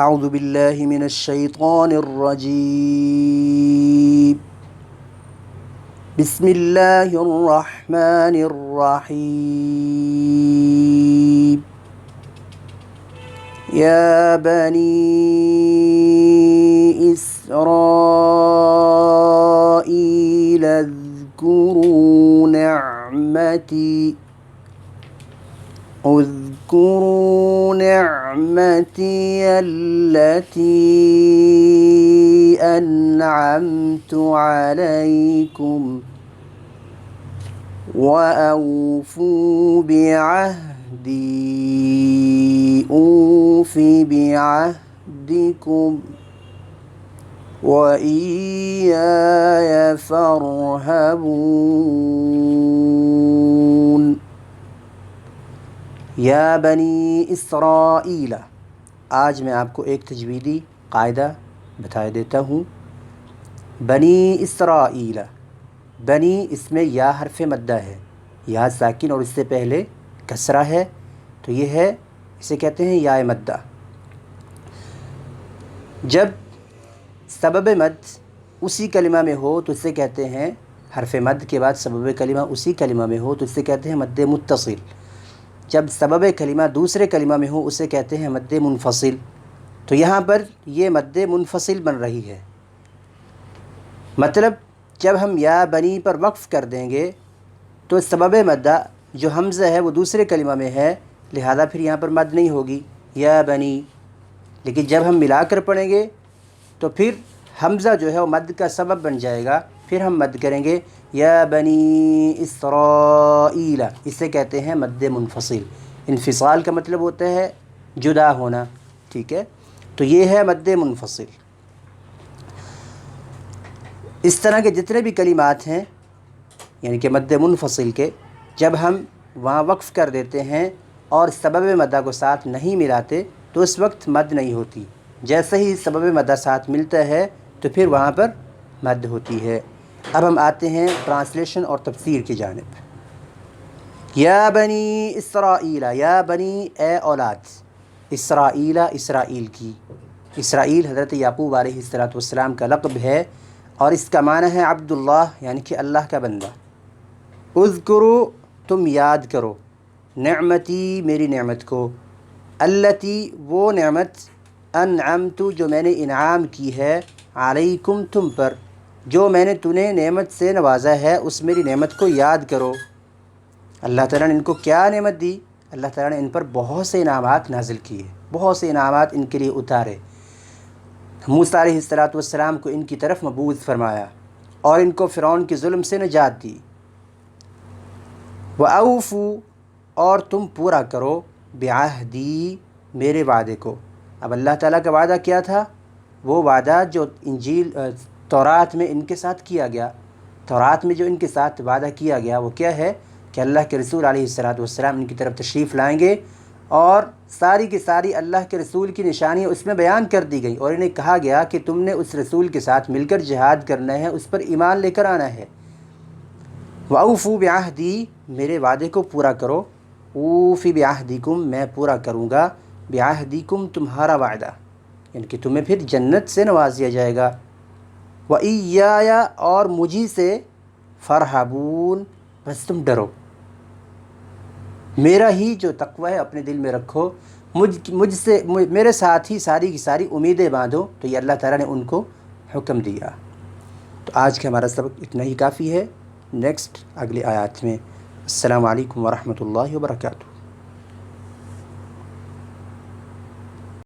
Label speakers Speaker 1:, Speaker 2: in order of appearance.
Speaker 1: اعوذ باللہ من الشیطان الرجیم بسم اللہ الرحمن الرحیم یا بنی اسرائیل اذکروا نعمتی التي أنعمت عليكم وأوفوا بعهدي أوف بعهدكم وإياي فارهبون یا بنی اسرائیل، آج میں آپ کو ایک تجویدی قاعدہ بتا دیتا ہوں۔ بنی اسرائیل، بنی اس میں یا حرف مدہ ہے، یا ساکن اور اس سے پہلے کسرہ ہے، تو یہ ہے، اسے کہتے ہیں یا مدہ۔ جب سبب مد اسی کلمہ میں ہو تو اسے کہتے ہیں، حرف مد کے بعد سبب کلمہ اسی کلمہ میں ہو تو اسے کہتے ہیں مد متصل۔ جب سبب کلمہ دوسرے کلمہ میں ہو اسے کہتے ہیں مد منفصل۔ تو یہاں پر یہ مد منفصل بن رہی ہے، مطلب جب ہم یا بنی پر وقف کر دیں گے تو سبب مدہ جو حمزہ ہے وہ دوسرے کلمہ میں ہے، لہذا پھر یہاں پر مد نہیں ہوگی یا بنی۔ لیکن جب ہم ملا کر پڑھیں گے تو پھر حمزہ جو ہے وہ مد کا سبب بن جائے گا، پھر ہم مد کریں گے یا بنی اسرائیل، اسے کہتے ہیں مد منفصل۔ انفصال کا مطلب ہوتا ہے جدا ہونا، ٹھیک ہے، تو یہ ہے مد منفصل۔ اس طرح کے جتنے بھی کلمات ہیں یعنی کہ مد منفصل کے، جب ہم وہاں وقف کر دیتے ہیں اور سبب مدہ کو ساتھ نہیں ملاتے تو اس وقت مد نہیں ہوتی، جیسے ہی سبب مدہ ساتھ ملتا ہے تو پھر وہاں پر مد ہوتی ہے۔ اب ہم آتے ہیں ٹرانسلیشن اور تفسیر کی جانب۔ یا بنی اسرائیل، یا بنی اے اولاد، اسرائیل اسرائیل کی، اسرائیل حضرت یعقوب علیہ السلام کا لقب ہے اور اس کا معنی ہے عبداللہ، یعنی کہ اللہ کا بندہ۔ اذکروا، تم یاد کرو، نعمتی، میری نعمت کو، التی، وہ نعمت، انعمت، جو میں نے انعام کی ہے، علیکم، تم پر، جو میں نے تمہیں نعمت سے نوازا ہے، اس میری نعمت کو یاد کرو۔ اللہ تعالیٰ نے ان کو کیا نعمت دی؟ اللہ تعالیٰ نے ان پر بہت سے انعامات نازل کیے، بہت سے انعامات ان کے لیے اتارے۔ موسیٰ علیہ السلام کو ان کی طرف مبعوث فرمایا اور ان کو فرعون کے ظلم سے نجات دی۔ وَأَوْفُوا، اور تم پورا کرو، بعہدی، میرے وعدے کو۔ اب اللہ تعالیٰ کا وعدہ کیا تھا؟ وہ وعدہ جو انجیل تورات میں ان کے ساتھ کیا گیا، تورات میں جو ان کے ساتھ وعدہ کیا گیا وہ کیا ہے کہ اللہ کے رسول علیہ السلام ان کی طرف تشریف لائیں گے اور ساری کی ساری اللہ کے رسول کی نشانیاں اس میں بیان کر دی گئیں، اور انہیں کہا گیا کہ تم نے اس رسول کے ساتھ مل کر جہاد کرنا ہے، اس پر ایمان لے کر آنا ہے۔ وَأَوْفُوا بِعَہْدِی، میرے وعدے کو پورا کرو، اوفی بعہدکم، میں پورا کروں گا، بعہدکم، تمہارا وعدہ، یعنی کہ تمہیں پھر جنت سے نواز دیا جائے گا۔ وَإِيَّایَ، اور مجھی سے، فَارْہَبُونَ، بس تم ڈرو، میرا ہی جو تقوی ہے اپنے دل میں رکھو، مجھ سے، میرے ساتھ ہی ساری کی ساری امیدیں باندھو۔ تو یہ اللہ تعالیٰ نے ان کو حکم دیا۔ تو آج کا ہمارا سبق اتنا ہی کافی ہے، نیکسٹ اگلی آیات میں۔ السلام علیکم ورحمۃ اللہ وبرکاتہ۔